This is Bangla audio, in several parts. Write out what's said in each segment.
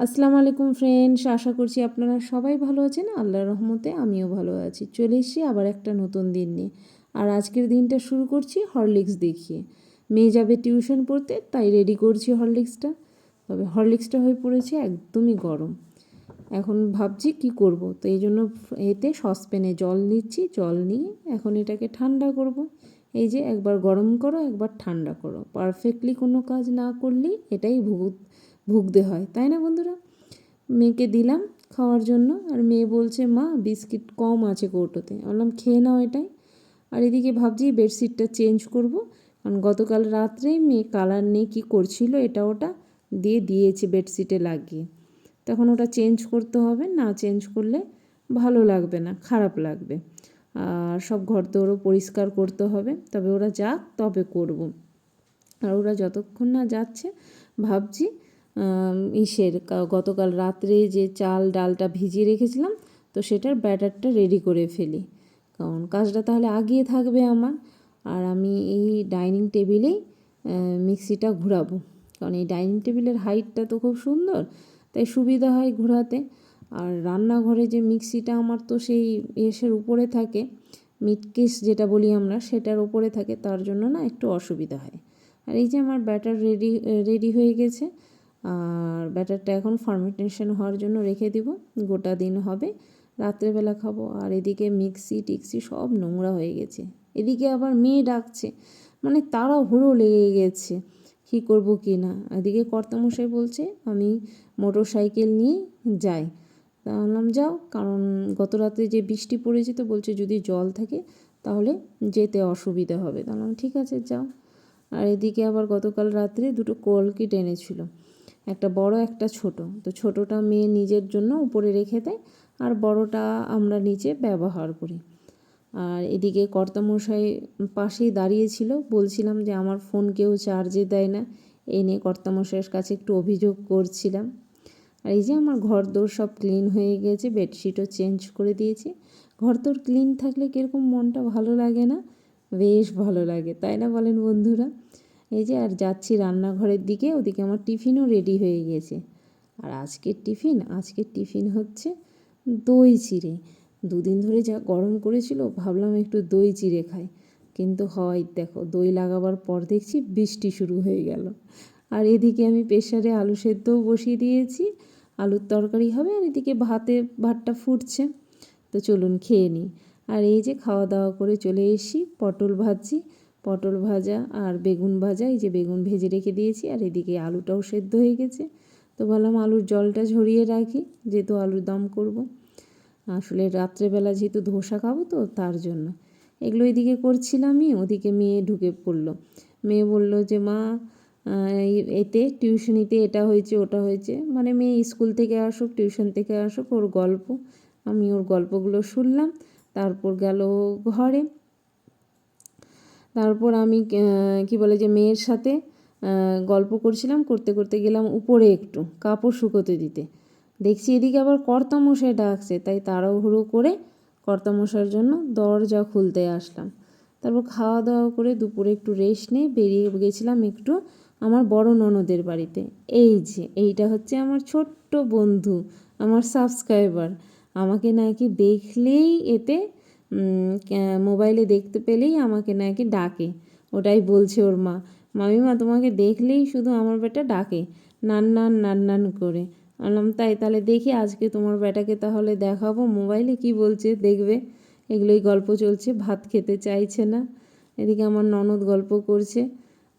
আসসালামু আলাইকুম ফ্রেন্ডস, আশা করছি আপনারা সবাই ভালো আছেন। আল্লাহর রহমতে আমিও ভালো আছি। চলে এসেছি আবার একটা নতুন দিন নিয়ে। আর আজকের দিনটা শুরু করছি হরলিক্স দেখিয়ে। মেয়ে যাবে টিউশন পড়তে, তাই রেডি করছি হরলিক্সটা। তবে হরলিক্সটা হয়ে পড়েছে একদমই গরম। এখন ভাবছি কি করব, তো এই জন্য এতে সসপ্যানে জল নিচ্ছি। জল নিয়ে এখন এটাকে ঠান্ডা করব। এই যে একবার গরম করো, একবার ঠান্ডা করো। পারফেক্টলি কোনো কাজ না করলেই এটাই ভুগতে হয়, তাই না বন্ধুরা? মেয়েকে দিলাম খাওয়ার জন্য, আর মেয়ে বলছে মা বিস্কিট কম আছে কৌটোতে। বললাম খেয়ে নাও এটাই। আর এদিকে ভাবছি বেডশিটটা চেঞ্জ করব, কারণ গতকাল রাত্রেই মেয়ে কালার নেই কী করছিল এটা ওটা দিয়েছে বেডশিটে লাগিয়ে। তখন ওটা চেঞ্জ করতে হবে, না চেঞ্জ করলে ভালো লাগবে না, খারাপ লাগবে। আর সব ঘর দৌড়ও পরিষ্কার করতে হবে। তবে ওরা যাক তবে করব। আর ওরা যতক্ষণ না যাচ্ছে ভাবছি গতকাল রাত্রে যে চাল ডালটা ভিজিয়ে রেখেছিলাম, তো সেটার ব্যাটারটা রেডি করে ফেলি, কারণ কাজটা তাহলে আগিয়ে থাকবে আমার। আর আমি এই ডাইনিং টেবিলেই মিক্সিটা ঘোরাবো, কারণ এই ডাইনিং টেবিলের হাইটটা তো খুব সুন্দর, তাই সুবিধা হয় ঘোরাতে। আর রান্নাঘরে যে মিক্সিটা আমার তো সেই এসের উপরে থাকে, মিটকেস যেটা বলি আমরা, সেটার উপরে থাকে, তার জন্য না একটু অসুবিধা হয়। আর এই যে আমার ব্যাটার রেডি হয়ে গেছে। আর ব্যাটারটা এখন ফার্মেন্টেশন হওয়ার জন্য রেখে দিব, গোটা দিন হবে, রাত্রেবেলা খাবো। আর এদিকে মিক্সি টিক্সি সব নোংরা হয়ে গেছে। এদিকে আবার মেয়ে ডাকছে, মানে তাড়াহুড়ো লেগে গেছে কী করব কি না। এদিকে কর্তামশাই বলছে আমি মোটর সাইকেল নিয়ে যাই। তা বললাম যাও, কারণ গত রাতে যে বৃষ্টি পড়েছে, তো বলছে যদি জল থাকে তাহলে যেতে অসুবিধা হবে। তা বললাম ঠিক আছে যাও। আর এদিকে আবার গতকাল রাত্রে দুটো কোলগেট এনেছিল, একটা বড় একটা ছোট। তো ছোটোটা মেয়ে নিজের জন্য উপরে রেখে দেয়, আর বড়টা আমরা নিচে ব্যবহার করি। আর এদিকে কর্তামশাই পাশেই দাঁড়িয়েছিল, বলছিলাম যে আমার ফোন কেউ চার্জে দেয় না, এই নিয়ে কর্তামশাইয়ের কাছে একটু অভিযোগ করছিলাম। আর এই যে আমার ঘরদোর সব ক্লিন হয়ে গেছে, বেডশিটও চেঞ্জ করে দিয়েছি। ঘরদোর ক্লিন থাকলে কীরকম মনটা ভালো লাগে না? বেশ ভালো লাগে, তাই না বলেন বন্ধুরা? এই যে আর যাচ্ছি রান্নাঘরের দিকে, ওদিকে আমার টিফিনও রেডি হয়ে গেছে। আর আজকের টিফিন হচ্ছে দই চিড়ে। দুদিন ধরে যা গরম করেছিল, ভাবলাম একটু দই চিড়ে খাই, কিন্তু হয় দেখো দই লাগাবার পর দেখছি বৃষ্টি শুরু হয়ে গেল। আর এদিকে আমি প্রেসারে আলু সেদ্ধও বসিয়ে দিয়েছি, আলুর তরকারি হবে। আর এদিকে ভাতটা ফুটছে, তো চলুন খেয়ে নিই। আর এই যে খাওয়া দাওয়া করে চলে এসেছি, পটল ভাজছি, পটল ভাজা আর বেগুন ভাজা। এই যে বেগুন ভেজে রেখে দিয়েছি, আর এদিকে আলুটাও সেদ্ধ হয়ে গেছে। তো ভাবলাম আলুর জলটা ঝরিয়ে রাখি, যেহেতু আলুর দম করব। আসলে রাত্রেবেলা যেহেতু ধোসা খাবো, তো তার জন্য এগুলো এদিকে করছিলামই। ওদিকে মেয়ে ঢুকে পড়লো। মেয়ে বলল যে মা এতে টিউশনিতে এটা হয়েছে ওটা হয়েছে, মানে মেয়ে স্কুল থেকে আসুক টিউশন থেকে আসুক, ওর গল্প। আমি ওর গল্পগুলো শুনলাম। তারপর গেল ঘরে। তারপর আমি কি বলে যে মেয়ের সাথে গল্প করছিলাম, করতে করতে গেলাম উপরে একটু কাপড় শুকোতে দিতে। দেখছি এদিকে আবার কর্তামশাই ডাকছে, তাই তাড়াহুড়ো করে কর্তামশাইয়ের জন্য দরজা খুলতে আসলাম। তারপর খাওয়া দাওয়া করে দুপুরে একটু রেস্ট নিয়ে বেরিয়ে গেছিলাম একটু আমার বড় ননদের বাড়িতে। এই যে এইটা হচ্ছে আমার ছোট্ট বন্ধু, আমার সাবস্ক্রাইবার। আমাকে নাকি দেখলেই এতে মোবাইলে দেখতে পেলেই আমাকে নাকি ডাকে। ওটাই বলছে ওর মা, মামিমা তোমাকে দেখলেই শুধু আমার বেটা ডাকে, নান নান নান নান করে। বললাম তাই, তাহলে দেখি আজকে তোমার বেটাকে তাহলে দেখাবো মোবাইলে কি বলছে, দেখবে। এগুলোই গল্প চলছে, ভাত খেতে চাইছে না। এদিকে আমার ননদ গল্প করছে।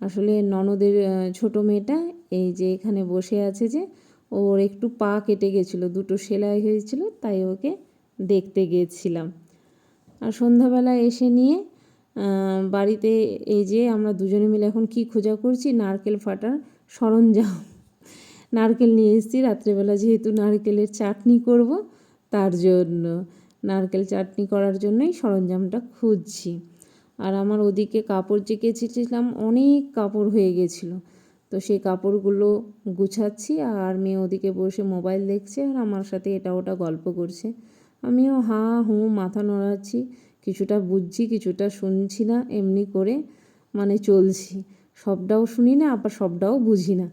আসলে ননদের ছোট মেয়েটা এই যে এখানে বসে আছে, যে ওর একটু পা কেটে গেছিলো, দুটো সেলাই হয়েছিল, তাই ওকে দেখতে গিয়েছিলাম। আর সন্ধ্যাবেলা এসে নিয়ে বাড়িতে এই যে আমরা দুজনে মিলে এখন কি খোঁজা করছি, নারকেল ফাটার সরঞ্জাম। নারকেল নিয়ে এসেছি রাত্রেবেলা, যেহেতু নারকেলের চাটনি করব, তার জন্য নারকেল চাটনি করার জন্যই সরঞ্জামটা খুঁজছি। আর আমার ওদিকে কাপড় যে কেচেছিলাম, অনেক কাপড় হয়ে গেছিলো, তো সেই কাপড়গুলো গুছাচ্ছি। আর মেয়ে ওদিকে বসে মোবাইল দেখছে, আর আমার সাথে এটা ওটা গল্প করছে। আমিও হাঁ হুঁ মাথা নড়াচ্ছি, কিছুটা বুঝছি কিছুটা শুনছি না, এমনি করে মানে চলছি। সবটাও শুনি না, আবার সবটাও বুঝি না।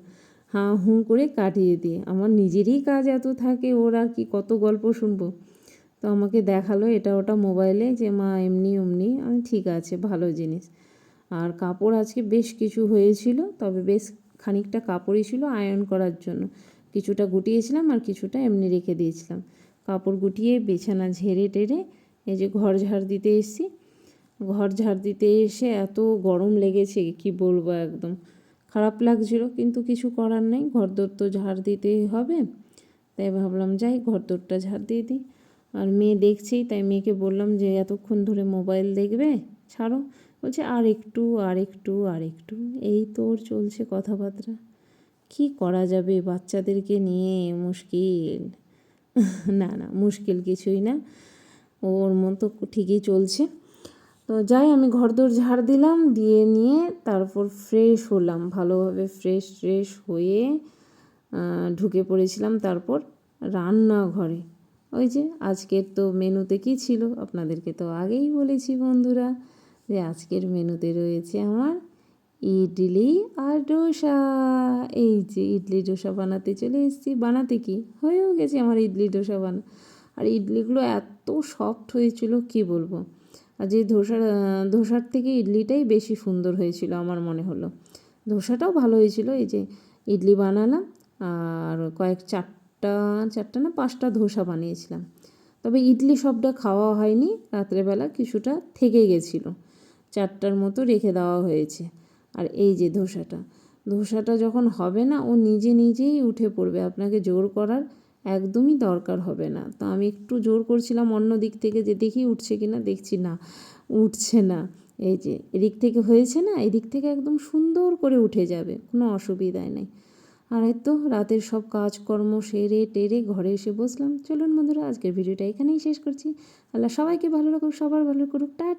হাঁ হুঁ করে কাটিয়ে দিই। আমার নিজেরই কাজ এত থাকে, ওর আর কি কত গল্প শুনবো। তো আমাকে দেখালো এটা ওটা মোবাইলে যে মা এমনি অমনি, আমি ঠিক আছে ভালো জিনিস। আর কাপড় আজকে বেশ কিছু হয়েছিল, তবে বেশ খানিকটা কাপড়ই ছিল আয়রন করার জন্য। কিছুটা গুটিয়েছিলাম আর কিছুটা এমনি রেখে দিয়েছিলাম। কাপড় গুটিয়ে বিছানা ঝেড়ে টেরে এই যে ঘর ঝাড় দিতে এসেছি। ঘর ঝাড় দিতে এসে এত গরম লেগেছে কি বলবো, একদম খারাপ লাগছিল, কিন্তু কিছু করার নেই, ঘরদোর তো ঝাড় দিতেই হবে। তাই ভাবলাম যাই ঘরদোরটা ঝাড় দিয়ে দিই। আর মেয়ে দেখছেই, তাই মেয়েকে বললাম যে এতক্ষণ ধরে মোবাইল দেখবে, ছাড়ো। বলছে আর একটু আর একটু আর একটু, এই তো ওর চলছে কথাবার্তা। কি করা যাবে, বাচ্চাদেরকে নিয়ে মুশকিল। না না, মুশকিল কিছুই না, ওর মতো ঠিকই চলছে। তো যাই, আমি ঘরদোর ঝাড় দিলাম, দিয়ে নিয়ে তারপর ফ্রেশ হলাম, ভালোভাবে ফ্রেশ হয়ে ঢুকে পড়েছিলাম তারপর রান্নাঘরে। ওই যে আজকের তো মেনুতে কী ছিল আপনাদেরকে তো আগেই বলেছি বন্ধুরা, যে আজকের মেনুতে রয়েছে আমার ইডলি আর ডোসা। এই যে ইডলি ডোসা বানাতে চলে এসেছি, বানাতে কি হয়েও গেছে আমার ইডলি ডোসা আর ইডলিগুলো এত সফট হয়েছিল কি বলবো। আর যে ধোসার থেকে ইডলিটাই বেশি সুন্দর হয়েছিল আমার মনে হলো। ধোসাটাও ভালো হয়েছিল। এই যে ইডলি বানালাম আর চারটা না 5টা ধোসা বানিয়েছিলাম। তবে ইডলি সবটা খাওয়া হয়নি, রাত্রেবেলা কিছুটা থেকে গেছিলো, 4টার মতো রেখে দেওয়া হয়েছে। আর এই যে ধোসাটা যখন হবে না, ও নিজেই উঠে পড়বে, আপনাকে জোর করার একদমই দরকার হবে না। তো আমি একটু জোর করছিলাম অন্য দিক থেকে, যে দেখি উঠছে কি না, দেখছি না উঠছে না। এই যে এদিক থেকে হয়েছে না, এদিক থেকে একদম সুন্দর করে উঠে যাবে, কোনো অসুবিধাই নেই। আর এই তো রাতের সব কাজকর্ম সেরে টেরে ঘরে এসে বসলাম। চলুন বন্ধুরা, আজকের ভিডিওটা এখানেই শেষ করছি। আল্লাহ সবাইকে ভালো রাখুক, সবার ভালো করুক, টাটা।